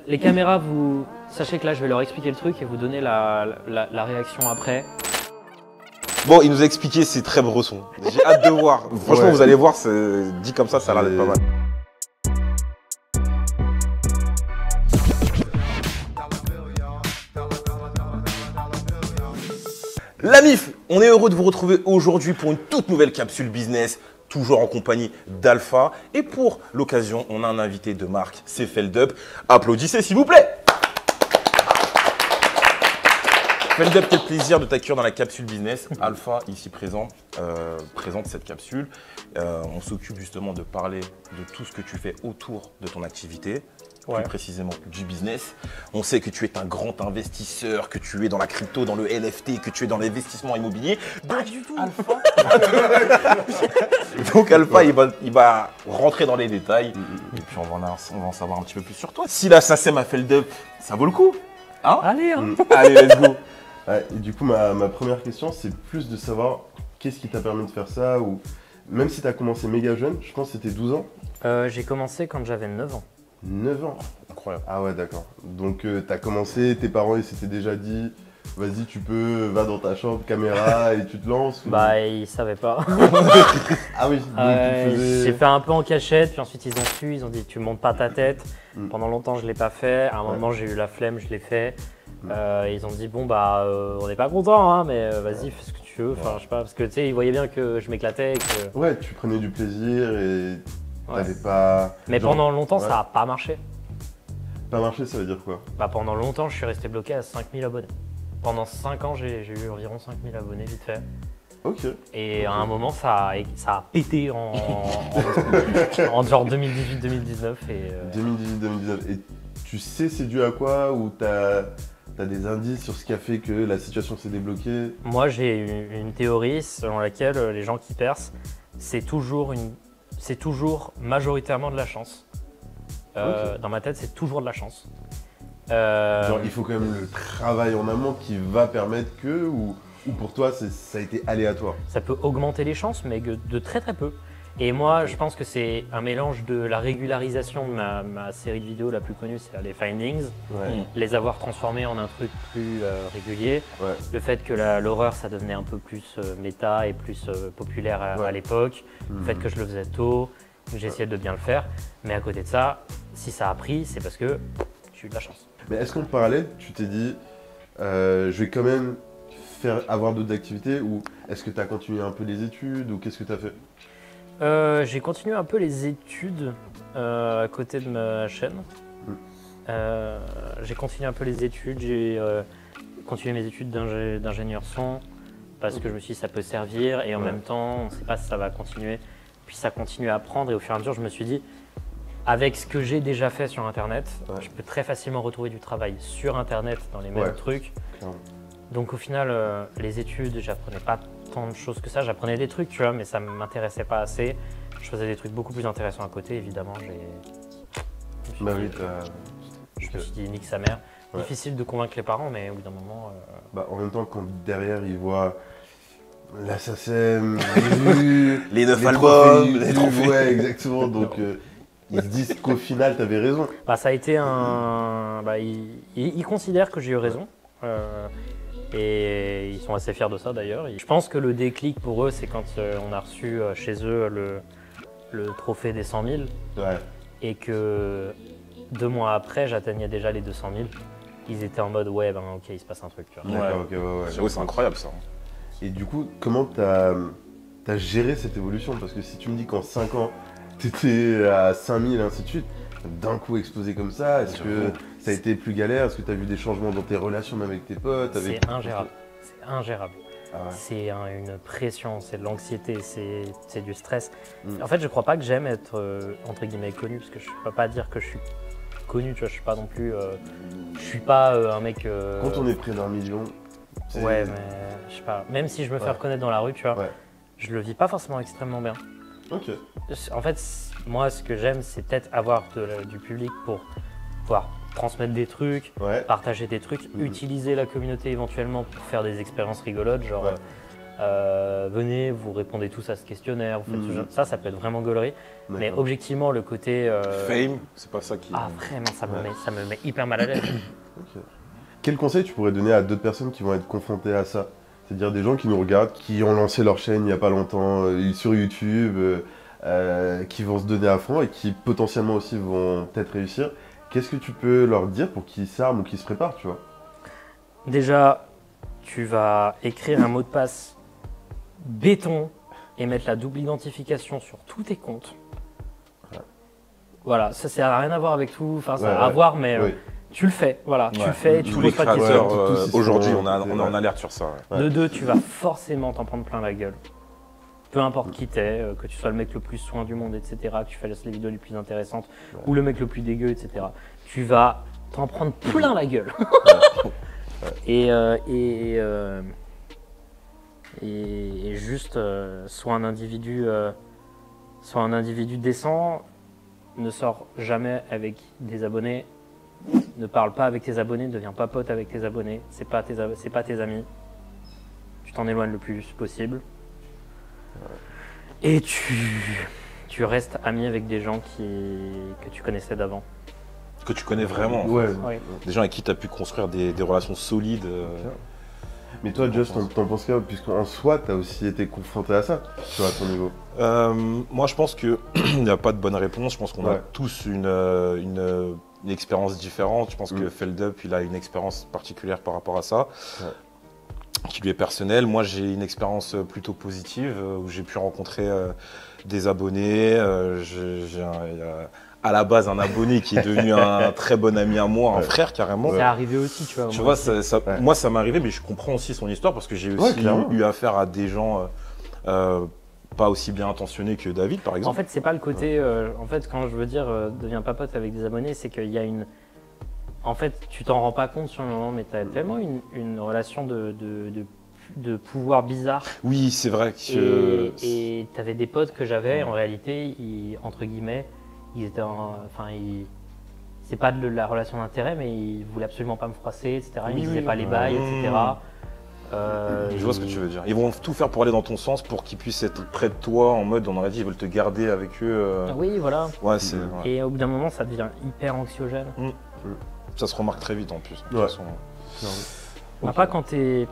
Les caméras, vous sachez que là, je vais leur expliquer le truc et vous donner la réaction après. Bon, il nous a expliqué, c'est très bresson. J'ai hâte de voir. Franchement, vous allez voir, dit comme ça a l'air d'être pas mal. La MIF, on est heureux de vous retrouver aujourd'hui pour une toute nouvelle capsule business, toujours en compagnie d'Alpha. Et pour l'occasion, on a un invité de marque, c'est Feldup. Applaudissez s'il vous plaît. Feldup, quel plaisir de t'accueillir dans la capsule business. Alpha, ici présent, présente cette capsule. On s'occupe justement de parler de tout ce que tu fais autour de ton activité. Plus précisément du business. On sait que tu es un grand investisseur, que tu es dans la crypto, dans le NFT, que tu es dans l'investissement immobilier. Pas du tout. Alpha. Donc Alpha, il va rentrer dans les détails et puis on va en savoir un petit peu plus sur toi. Si la SACEM a fait le Dup, ça vaut le coup, hein? Allez, hein. Allez, let's go. Ouais, et du coup, ma première question, c'est plus de savoir qu'est-ce qui t'a permis de faire ça, ou même si tu as commencé méga jeune, je pense que c'était 12 ans. J'ai commencé quand j'avais 9 ans. 9 ans. Incroyable. Ah ouais, d'accord. Donc tu as commencé, tes parents ils s'étaient déjà dit, vas-y tu peux, va dans ta chambre, caméra et tu te lances ou... Bah ils savaient pas. Ah oui, donc tu faisais... J'ai fait un peu en cachette, puis ensuite ils ont su, ils ont dit tu montes pas ta tête. Pendant longtemps je l'ai pas fait, à un moment j'ai eu la flemme, je l'ai fait. Ils ont dit bon bah on n'est pas content hein, mais vas-y fais ce que tu veux, enfin je sais pas, parce que tu sais ils voyaient bien que je m'éclatais et que... Ouais, tu prenais du plaisir et t'avais pas... Mais genre, pendant longtemps ça a pas marché. Pas marché, ça veut dire quoi? Bah pendant longtemps je suis resté bloqué à 5000 abonnés. Pendant 5 ans j'ai eu environ 5000 abonnés vite fait. Ok. Et à un moment ça a pété en genre 2018-2019 et... 2018-2019. Et tu sais c'est dû à quoi, ou t'as des indices sur ce qui a fait que la situation s'est débloquée? Moi j'ai une théorie selon laquelle les gens qui percent, c'est toujours majoritairement de la chance. Dans ma tête, c'est toujours de la chance. Genre, il faut quand même le travail en amont qui va permettre que, ou pour toi, ça a été aléatoire? Ça peut augmenter les chances, mais de très très peu. Et moi, je pense que c'est un mélange de la régularisation de ma série de vidéos la plus connue, c'est les Findings. Les avoir transformés en un truc plus régulier. Le fait que l'horreur, ça devenait un peu plus méta et plus populaire à l'époque. Le fait que je le faisais tôt, que j'essayais de bien le faire. Mais à côté de ça, si ça a pris, c'est parce que j'ai eu de la chance. Mais est-ce qu'en parallèle, tu t'es dit, je vais quand même avoir d'autres activités, ou est-ce que tu as continué un peu les études, ou qu'est-ce que tu as fait? J'ai continué un peu les études à côté de ma chaîne. J'ai continué un peu les études, j'ai continué mes études d'ingénieur son parce que je me suis dit ça peut servir et en même temps on ne sait pas si ça va continuer. Puis ça continue à apprendre et au fur et à mesure je me suis dit avec ce que j'ai déjà fait sur internet, je peux très facilement retrouver du travail sur internet dans les mêmes trucs. Donc au final les études, j'apprenais pas tant de choses que ça, j'apprenais des trucs tu vois mais ça ne m'intéressait pas assez. Je faisais des trucs beaucoup plus intéressants à côté évidemment. Je me suis dit nique sa mère. Difficile de convaincre les parents mais au bout d'un moment… en même temps quand derrière ils voient la SACEM, les 9 albums, les trophées. Ouais exactement, donc ils se disent qu'au final t'avais raison. Ça a été un… ils considèrent que j'ai eu raison. Et ils sont assez fiers de ça d'ailleurs. Je pense que le déclic pour eux, c'est quand on a reçu chez eux le trophée des 100 000 et que 2 mois après, j'atteignais déjà les 200 000. Ils étaient en mode ok, il se passe un truc. J'avoue, c'est incroyable ça. Et du coup, comment t'as géré cette évolution? Parce que si tu me dis qu'en 5 ans, t'étais à 5000 et ainsi de suite, d'un coup explosé comme ça, est-ce que ça a été plus galère? Est-ce que tu as vu des changements dans tes relations même avec tes potes? C'est ingérable. C'est ingérable. C'est une pression, c'est de l'anxiété, c'est du stress. En fait, je crois pas que j'aime être entre guillemets connu, parce que je peux pas dire que je suis connu, tu vois, je suis pas non plus… je suis pas un mec… Quand on est près d'1 million… Ouais, mais je sais pas, même si je me fais reconnaître dans la rue, tu vois, je le vis pas forcément extrêmement bien. En fait, moi, ce que j'aime, c'est peut-être avoir du public pour pouvoir transmettre des trucs, partager des trucs, utiliser la communauté éventuellement pour faire des expériences rigolotes, genre Venez, vous répondez tous à ce questionnaire, vous faites ce genre- ça peut être vraiment gaulerie. Mais D'accord. objectivement, le côté. Fame, c'est pas ça qui. Ah, vraiment, ça me met hyper mal à l'aise. Ok. Quel conseil tu pourrais donner à d'autres personnes qui vont être confrontées à ça? C'est-à-dire des gens qui nous regardent, qui ont lancé leur chaîne il n'y a pas longtemps sur YouTube, qui vont se donner à fond et qui potentiellement aussi vont peut-être réussir. Qu'est-ce que tu peux leur dire pour qu'ils s'arment ou qu'ils se préparent, tu vois? Déjà, tu vas écrire un mot de passe béton et mettre la double identification sur tous tes comptes. Voilà, ça n'a rien à voir avec tout, enfin ça a à voir, mais Oui. tu le fais, voilà, tu Ouais. le fais, tu Tous te les poses pas de créateurs, questions. Tous, ils sont- aujourd'hui, on est ouais. en alerte sur ça. Ouais. Ouais. De deux, tu vas forcément t'en prendre plein la gueule. Peu importe qui t'es, que tu sois le mec le plus soin du monde, etc., que tu fasses les vidéos les plus intéressantes, ou le mec le plus dégueu, etc., tu vas t'en prendre plein la gueule. Et juste, sois un individu décent, ne sors jamais avec des abonnés, ne parle pas avec tes abonnés, ne deviens pas pote avec tes abonnés, c'est pas tes amis. Tu t'en éloignes le plus possible. Et tu restes ami avec des gens que tu connaissais d'avant. Que tu connais vraiment. en fait. Ouais. Oui. Des gens avec qui tu as pu construire des relations solides. Mais toi, Just, t'en penses quoi? Puisqu'en soi, t'as aussi été confronté à ça, tu vois, à ton niveau. Moi, je pense qu'il n'y a pas de bonne réponse. Je pense qu'on a Ouais. tous une expérience différente. Je pense que Mm. Feldup, il a une expérience particulière par rapport à ça, Ouais. qui lui est personnelle. Moi, j'ai une expérience plutôt positive où j'ai pu rencontrer des abonnés. J'ai à la base un abonné qui est devenu un très bon ami à moi, un Ouais. frère carrément. C'est arrivé aussi, tu vois. Tu moi vois, aussi. Ouais. moi, ça m'est arrivé, mais je comprends aussi son histoire parce que j'ai Ouais, aussi clairement. eu affaire à des gens pas aussi bien intentionnés que David, par En exemple. fait, c'est pas le côté. En fait, quand je veux dire deviens pas pote avec des abonnés, c'est qu'il y a une. En fait, tu t'en rends pas compte sur le moment, mais tu as tellement une relation de pouvoir bizarre. Oui, c'est vrai que. Et tu avais des potes que j'avais, en réalité, entre guillemets, ils étaient c'est pas de la relation d'intérêt, mais ils voulaient absolument pas me froisser, etc. Ils Oui, me disaient oui, pas oui. les bails, etc. Je vois ce que tu veux dire. Ils vont tout faire pour aller dans ton sens pour qu'ils puissent être près de toi en mode, on aurait dit, ils veulent te garder avec eux. Oui, voilà. Ouais, c'est. Ouais. Et au bout d'un moment, ça devient hyper anxiogène. Ça se remarque très vite en plus. De toute Ouais. façon. Bah, pas quand t'es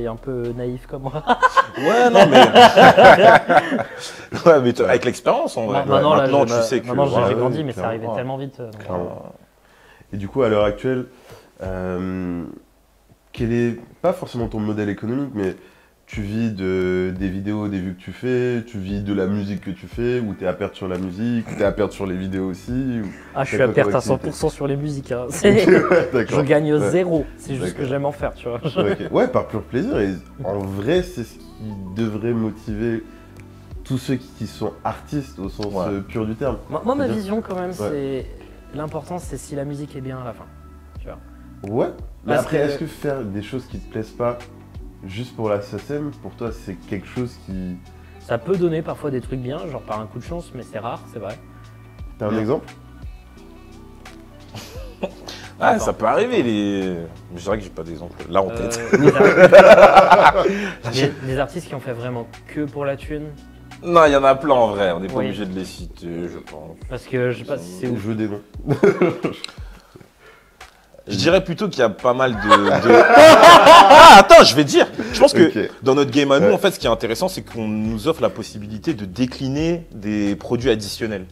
un peu naïf comme moi. Ouais, non, mais. ouais, mais avec l'expérience en vrai. Maintenant, là, Maintenant, tu sais que. Maintenant, voilà. j'ai ouais, grandi, mais ça clairement. arrivait tellement vite. Clairement. Et du coup, à l'heure actuelle, quel est, pas forcément ton modèle économique, mais tu vis des vidéos, des vues que tu fais, tu vis de la musique que tu fais, ou t'es à perdre sur la musique, ou t'es à perdre sur les vidéos aussi ou... Ah, je suis T'as à quoi perte comme à activité 100% sur les musiques. Hein. Ouais, d'accord. Je gagne Ouais. zéro. C'est juste D'accord. que j'aime en faire, tu vois. Ok. Ouais, par pur plaisir. Et en vrai, c'est ce qui devrait motiver tous ceux qui sont artistes au sens Ouais. pur du terme. Moi, ma C'est-à-dire- vision, quand même, c'est. L'important, c'est si la musique est bien à la fin. Tu vois. Ouais. Mais Parce après, que- est-ce que faire des choses qui te plaisent pas juste pour la SACEM, pour toi, c'est quelque chose qui... Ça peut donner parfois des trucs bien, genre par un coup de chance, mais c'est rare, c'est vrai. T'as un Bien. exemple? Ah, ça peut arriver. Mais je dirais que j'ai pas d'exemple là en tête. Les artistes qui ont fait vraiment que pour la thune, Non, il y en a plein en vrai. On n'est pas Oui. obligé de les citer, je pense. parce que je sais pas si c'est Je ouf. veux des noms. Je dirais plutôt qu'il y a pas mal Ah, attends, je vais te dire. Je pense que Ok. dans notre game à nous, Ouais. en fait, ce qui est intéressant, c'est qu'on nous offre la possibilité de décliner des produits additionnels.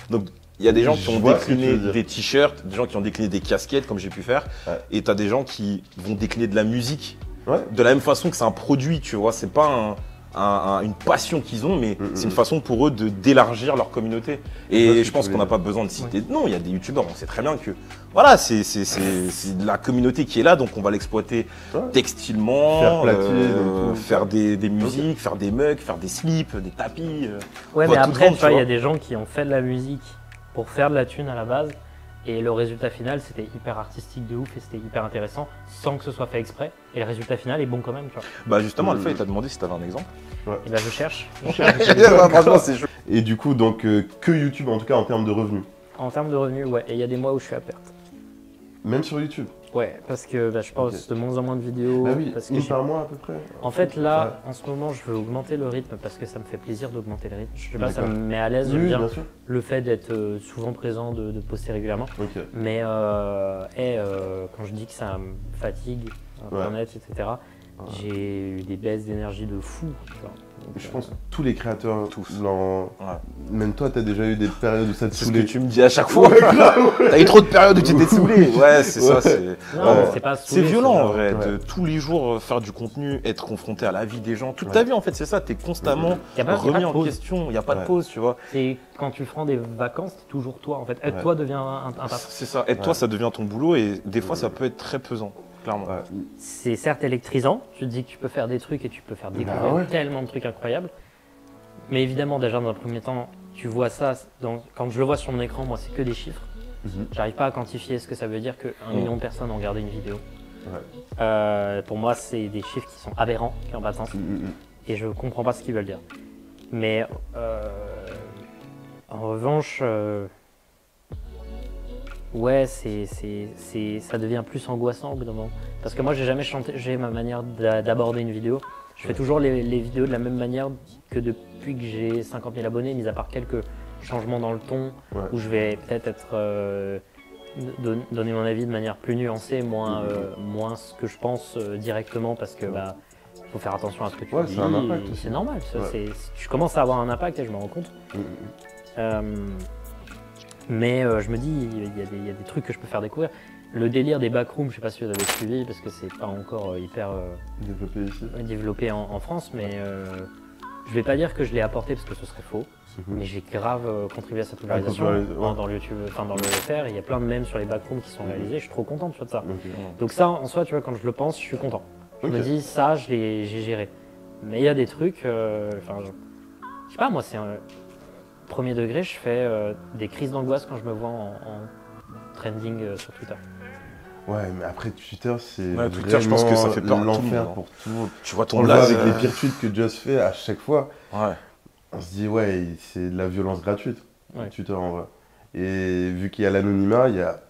Donc, il y a des gens qui Je ont vois ce que tu décliné veux dire. des t-shirts, des gens qui ont décliné des casquettes, comme j'ai pu faire, Ouais. et tu as des gens qui vont décliner de la musique Ouais. de la même façon que c'est un produit, tu vois. C'est pas une passion qu'ils ont, mais c'est une façon pour eux d'élargir leur communauté. Je vois ce Et que je tu pense veux qu'on n'a dire. pas besoin de citer de noms. Il y a des youtubeurs, on sait très bien que voilà, c'est de la communauté qui est là, donc on va l'exploiter Ouais. textilement, Faire platiner, donc, faire des musiques, faire des mugs, faire des slips, des tapis. Ouais, on mais va tout après, vendre, tu vois, il y a vois. des gens qui ont fait de la musique pour faire de la thune à la base, et le résultat final, c'était hyper artistique de ouf et c'était hyper intéressant, sans que ce soit fait exprès. Et le résultat final est bon quand même, tu vois. Bah justement, Alpha, il t'a demandé si t'avais un exemple. Et là, je cherche. Franchement, c'est chaud. Et du coup, donc, que YouTube, en tout cas, en termes de revenus. En termes de revenus, ouais. Et il y a des mois où je suis à perte. Même sur YouTube. Ouais, parce que je pense de moins en moins de vidéos. Bah oui, parce que une par mois à peu près. En fait, là, en ce moment, je veux augmenter le rythme parce que ça me fait plaisir d'augmenter le rythme. Je sais pas, ça me met à l'aise. J'aime Oui, bien bien sûr. le fait d'être souvent présent, de poster régulièrement. Ok. Mais quand je dis que ça me fatigue, Internet, etc., j'ai eu des baisses d'énergie de fou. Tu vois. Donc, Je pense que tous les créateurs, Tous. Ouais. Même toi, t'as déjà eu des périodes où ça te C'est ce que saoulait. tu me dis à chaque fois. T'as eu trop de périodes où tu t'es saoulé. Ouais, c'est ça. Non, mais c'est pas C'est saoulé, violent en genre, vrai, ouais. de tous les jours faire du contenu, être confronté à la vie des gens. Toute ta vie en fait, c'est ça. T'es constamment Y a pas remis de en pause. question. Il n'y a pas de Ouais. pause, tu vois. Et quand tu prends des vacances, t'es toujours toi en fait. Être Ouais. toi devient un taf. C'est ça. Être toi, ça devient ton boulot et des fois, ça peut être très pesant, clairement. Ouais. C'est certes électrisant, tu te dis que tu peux faire des trucs et tu peux faire découvrir ouais. tellement de trucs incroyables. Mais évidemment, déjà dans un premier temps, tu vois ça, quand je le vois sur mon écran, moi c'est que des chiffres. Mhm. J'arrive pas à quantifier ce que ça veut dire qu'un million de personnes ont regardé une vidéo. Ouais. Pour moi, c'est des chiffres qui sont aberrants, qui n'ont pas de sens. Et je comprends pas ce qu'ils veulent dire. Mais en revanche, ouais, ça devient plus angoissant au bout d'un moment. Parce que moi, j'ai jamais changé ma manière d'aborder une vidéo. Je fais toujours les vidéos de la même manière que depuis que j'ai 50 000 abonnés, mis à part quelques changements dans le ton, où je vais peut-être donner mon avis de manière plus nuancée, moins ce que je pense directement, parce que faut faire attention à ce que tu dis. C'est un impact aussi. C'est normal, ça, Ouais. je commence à avoir un impact et je me rends compte. Mais je me dis, il y a des trucs que je peux faire découvrir. Le délire des backrooms, je sais pas si vous avez suivi, parce que c'est pas encore hyper Développé ici. développé en France, mais je vais pas dire que je l'ai apporté parce que ce serait faux. Mais j'ai grave contribué à sa popularisation dans le YouTube, enfin dans le FR. Il y a plein de mèmes sur les backrooms qui sont réalisés. Je suis trop content tu vois, de ça. Donc ça, en soi, tu vois, quand je le pense, je suis content. Je me dis, ça, j'ai géré. Mais il y a des trucs, je sais pas, moi, c'est un premier degré, je fais des crises d'angoisse quand je me vois en trending sur Twitter. Ouais, mais après Twitter, c'est Ouais, Twitter, je pense que ça fait peur à tout le l'enfer monde. pour tout le monde. Tu vois On ton le voit blaze. avec les pires tweets que Just fait à chaque fois. Ouais. On se dit, ouais, c'est de la violence gratuite, Ouais. Twitter en vrai. Et vu qu'il y a l'anonymat, il n'y a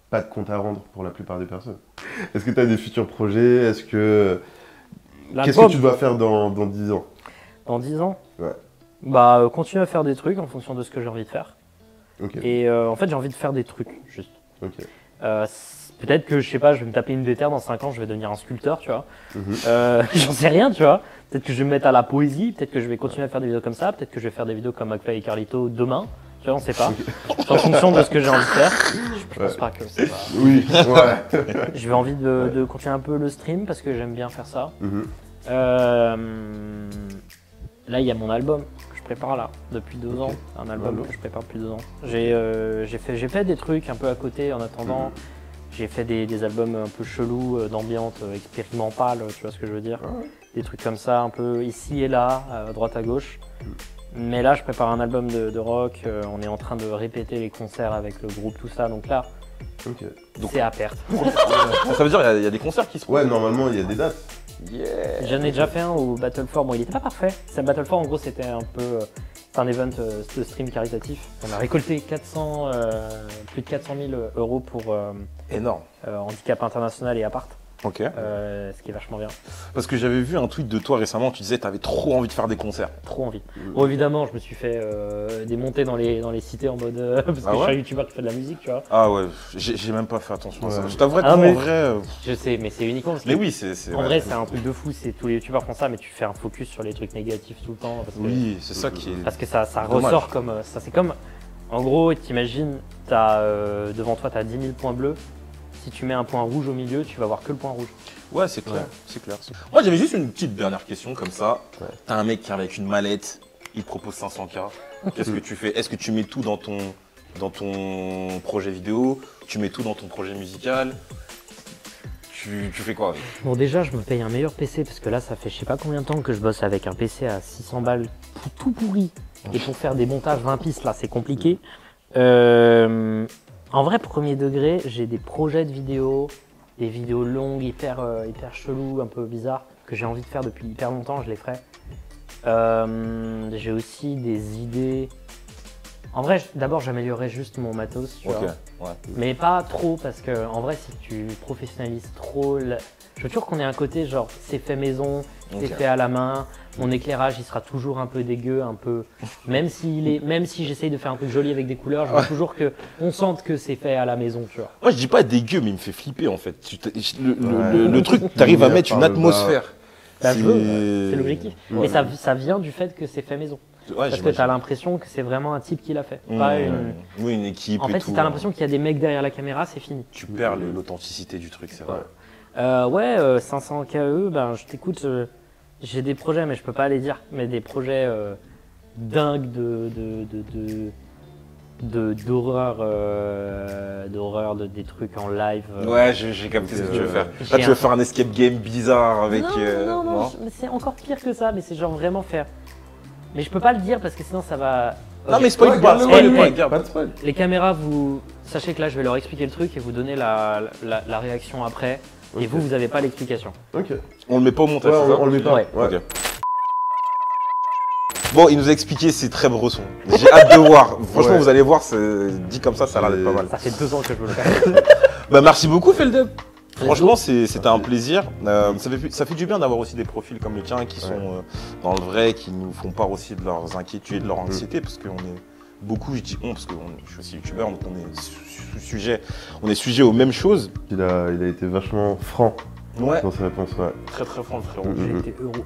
pas de compte à rendre pour la plupart des personnes. Est-ce que tu as des futurs projets? Qu'est-ce que tu dois faire dans 10 ans? Dans 10 ans? Ouais. Continuer à faire des trucs en fonction de ce que j'ai envie de faire. Ok. Et en fait, j'ai envie de faire des trucs, juste. Ok. Peut-être que, je sais pas, je vais me taper une déterre dans 5 ans, je vais devenir un sculpteur, tu vois. J'en sais rien, tu vois. Peut-être que je vais me mettre à la poésie, peut-être que je vais continuer à faire des vidéos comme ça, peut-être que je vais faire des vidéos comme McFly et Carlito demain. Tu vois, on sait pas. C'est en fonction de ce que j'ai envie de faire. Je pense pas que c'est pas... Oui, ouais. J'ai envie de continuer un peu le stream parce que j'aime bien faire ça. Là, il y a mon album que je prépare là, depuis 2 ans. Un album que je prépare depuis 2 ans. J'ai fait des trucs un peu à côté en attendant. J'ai fait des albums un peu chelous, d'ambiance expérimentale, tu vois ce que je veux dire. Des trucs comme ça, un peu ici et là, à droite à gauche. Mais là, je prépare un album de rock. On est en train de répéter les concerts avec le groupe, tout ça. Donc là, c'est à perte. Ça veut dire qu'il y a des concerts qui se Ouais, normalement, il y a des dates. Yeah. J'en ai déjà fait un au Battle 4. Bon, il était pas parfait. Battle 4, en gros, c'était un peu... c'est un event de stream caritatif. On a récolté plus de 400 000 euros pour Énorme. handicap international et appart. Ok. Ce qui est vachement bien. Parce que j'avais vu un tweet de toi récemment, tu disais que tu avais trop envie de faire des concerts. Trop envie. Bon, évidemment, je me suis fait des montées dans les cités en mode... parce que je suis un youtubeur qui fait de la musique, tu vois. Ah ouais, j'ai même pas fait attention à ça. Ouais. Je t'avouerais Ah, que mais- en vrai... Je sais, mais c'est uniquement parce que... Mais oui, c'est En vrai, c'est un truc de fou. Tous les youtubeurs font ça, mais tu fais un focus sur les trucs négatifs tout le temps. Oui, c'est ça qui est... Parce que ça Dommage. ressort comme... ça, c'est comme... En gros, t'imagines, devant toi, tu as 10 000 points bleus. Si tu mets un point rouge au milieu, tu vas voir que le point rouge. Ouais, c'est clair, c'est clair. Moi, j'avais juste une petite dernière question comme ça. T'as un mec qui arrive avec une mallette, il te propose 500K. Qu'est-ce que tu fais? Est-ce que tu mets tout dans ton projet vidéo? Tu mets tout dans ton projet musical? Tu fais quoi avec? Bon, déjà, je me paye un meilleur PC parce que là, ça fait je sais pas combien de temps que je bosse avec un PC à 600 balles tout pourri. Et pour faire des montages 20 pistes, là, c'est compliqué. En vrai, premier degré, j'ai des projets de vidéos, des vidéos longues, hyper cheloues, un peu bizarres, que j'ai envie de faire depuis hyper longtemps, je les ferai. J'ai aussi des idées En vrai, d'abord, j'améliorerais juste mon matos, tu Ok, vois. ouais. Mais pas trop, parce que en vrai, si tu professionnalises trop, je veux toujours qu'on ait un côté genre, c'est fait maison, c'est Ok. fait à la main, mon éclairage, il sera toujours un peu dégueu, un peu. Même si j'essaye de faire un truc joli avec des couleurs, je veux toujours qu'on sente que c'est fait à la maison, tu vois. Moi, je dis pas dégueu, mais il me fait flipper en fait. Ouais. Le truc, t'arrives à Lumière mettre une par le bas. atmosphère. Bah, je veux, c'est l'objectif. Ouais. Mais ça vient du fait que c'est fait maison. Ouais, Parce que tu as l'impression que c'est vraiment un type qui l'a fait. Pas une... Oui, une équipe. En et fait, tout, si tu as l'impression qu'il y a des mecs derrière la caméra, c'est fini. tu perds l'authenticité du truc, c'est vrai. 500 KE, ben, je t'écoute. J'ai des projets, mais je peux pas les dire. Mais des projets dingues d'horreur, des trucs en live. Ouais, j'ai capté ce que tu veux faire. j'ai Là, tu veux un- faire un escape game bizarre avec. Non, mais c'est encore pire que ça. Mais c'est genre vraiment faire. Mais je peux pas le dire parce que sinon ça va. Non, mais spoil Ouais, pas, garde-le, spoil ouais, pas, ouais. garde. Pas de spoil. Les caméras, vous sachez que là, je vais leur expliquer le truc et vous donner la réaction après. Et Ok. vous avez pas l'explication. Ok. On le met pas au montage, Ouais, c'est ça on le met pas. Ouais. Ok. Bon, il nous a expliqué, c'est très bresson. J'ai hâte de voir. Franchement, Ouais. vous allez voir, dit comme ça a l'air d'être pas mal. Ça fait 2 ans que je veux le faire. Bah, merci beaucoup, Feldep. Franchement, c'était un plaisir. Ça fait du bien d'avoir aussi des profils comme le tien qui sont dans le vrai, qui nous font part aussi de leurs inquiétudes, de leur anxiété, parce qu'on est beaucoup, je dis on, parce que je suis aussi youtubeur, donc on est sujet aux mêmes choses. Il a été vachement franc Ouais, dans ses réponses. Ouais. très très franc, le frérot. J'ai été heureux.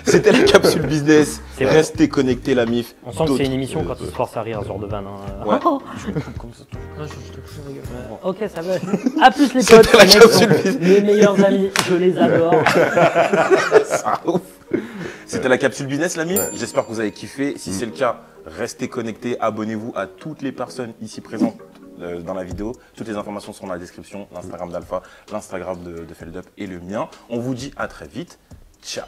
C'était la capsule business. C'est vrai. Restez connectés, la MIF. On sent que c'est une émission quand ils se forcent à rire, un genre de vanne. Ouais. Oh, Je me coupe comme ça. je rigole. Ok, ça va. À plus les potes, C'était la les mecs sont capsule. mes meilleurs amis, je les adore. Ça ouf. C'était la capsule business, l'ami. Ouais. J'espère que vous avez kiffé. Si c'est le cas, restez connectés. Abonnez-vous à toutes les personnes ici présentes dans la vidéo. Toutes les informations sont dans la description. L'Instagram d'Alpha, l'Instagram de Feldup et le mien. On vous dit à très vite. Ciao.